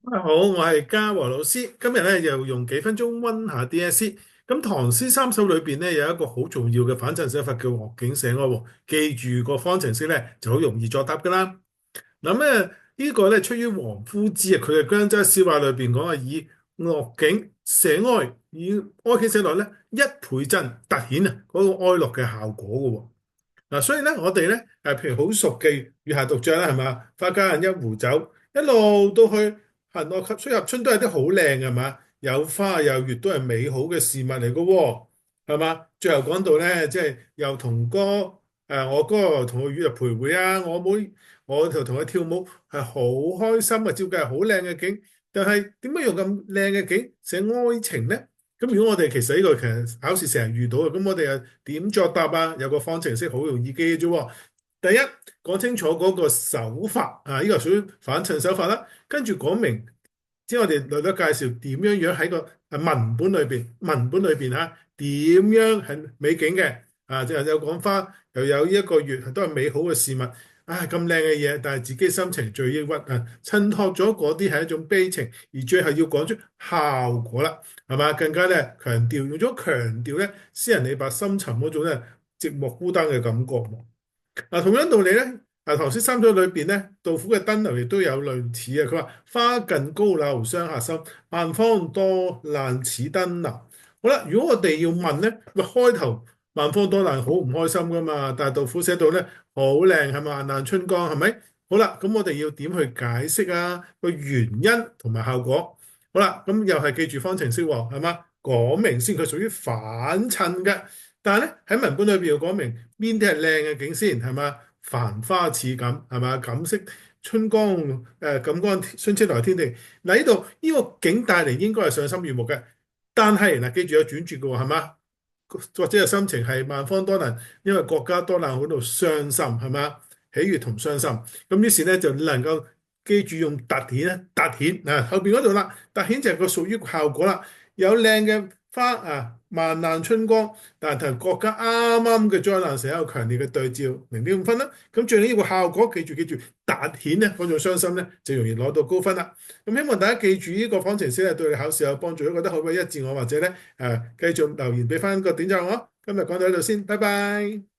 大家好，我係嘉和老師。今日咧又用幾分鐘溫下 DSE。咁唐詩三首裏邊咧有一個好重要嘅反襯寫法叫樂景寫哀喎。記住個方程式咧就好容易作答噶啦。嗱咩呢個咧出於王夫之啊，佢嘅《姜州笑話》裏邊講啊，以樂景寫哀，以哀景寫樂咧一倍增突顯啊嗰個哀樂嘅效果嘅喎。嗱，所以咧，我哋咧譬如好熟記月下獨酌啦，係嘛？花間一壺酒，一路到去行樂出入春，都係啲好靚係嘛？有花有月，都係美好嘅事物嚟嘅喎，係嘛？最後講到咧，即係又同歌我哥同佢與日徘徊啊，我妹我就同佢跳舞，係好開心啊！照計係好靚嘅景，但係點解用咁靚嘅景寫愛情咧？咁如果我哋其實呢個其實考試成日遇到嘅，咁我哋又點作答啊？有個方程式好容易記嘅啫喎。第一，講清楚嗰個手法啊，呢個屬於反襯手法啦。跟住講明，即係我哋略略介紹點樣喺個文本裏邊嚇點樣係美景嘅啊，即係有講花，又有一個月都係美好嘅事物。啊，咁靚嘅嘢，但係自己心情最抑鬱啊，襯托咗嗰啲係一種悲情，而最後要講出效果啦。係嘛？更加咧強調，用咗強調咧，詩人李白深沉嗰種咧寂寞孤單嘅感覺。嗱，同樣道理咧，唐詩三首裏邊咧，杜甫嘅登樓亦都有類似啊。佢話花近高樓傷客心，萬方多難似登樓。好啦，如果我哋要問咧，喂，開頭萬方多難好唔開心噶嘛？但係杜甫寫到咧好靚係嘛？萬難春光係咪？好啦，咁我哋要點去解釋啊個原因同埋效果？好啦，咁又係記住方程式喎，係嘛？講明先，佢屬於反襯嘅。但係咧喺文本裏邊要講明邊啲係靚嘅景先，係嘛？繁花似錦，係嘛？錦色春光錦江春青來天地。嗱，呢度呢個景帶嚟應該係賞心悅目嘅。但係嗱，記住有轉折嘅喎，係嘛？作者嘅心情係萬方多難，因為國家多難，喺度傷心，係嘛？喜悅同傷心。咁於是咧就能夠記住用突顯咧，突顯啊後邊嗰度啦，突顯就係個屬於效果啦。有靚嘅花啊，萬難春光，但係同國家啱啱嘅災難成一個強烈嘅對照，0.5分啦。咁最緊要個效果，記住突顯咧嗰種傷心咧，就容易攞到高分啦。咁希望大家記住呢個方程式咧，對你考試有幫助。如果覺得可唔可以一致我，或者咧繼續留言俾翻個點讚我。今日講到呢度先，拜拜。